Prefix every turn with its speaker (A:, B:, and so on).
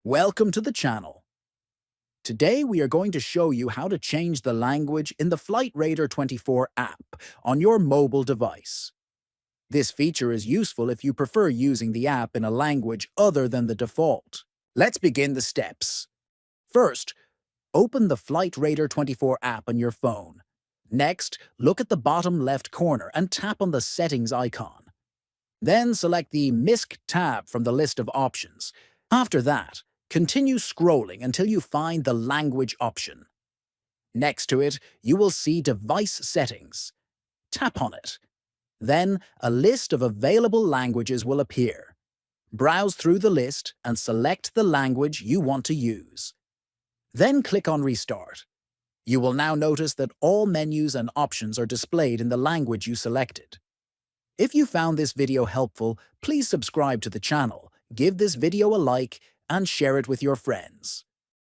A: Welcome to the channel. Today we are going to show you how to change the language in the Flightradar24 app on your mobile device. This feature is useful if you prefer using the app in a language other than the default. Let's begin the steps. First, open the Flightradar24 app on your phone. Next, look at the bottom left corner and tap on the Settings icon. Then select the MISC tab from the list of options. After that, continue scrolling until you find the language option. Next to it, you will see Device Settings. Tap on it. Then, a list of available languages will appear. Browse through the list and select the language you want to use. Then click on Restart. You will now notice that all menus and options are displayed in the language you selected. If you found this video helpful, please subscribe to the channel, give this video a like, and share it with your friends.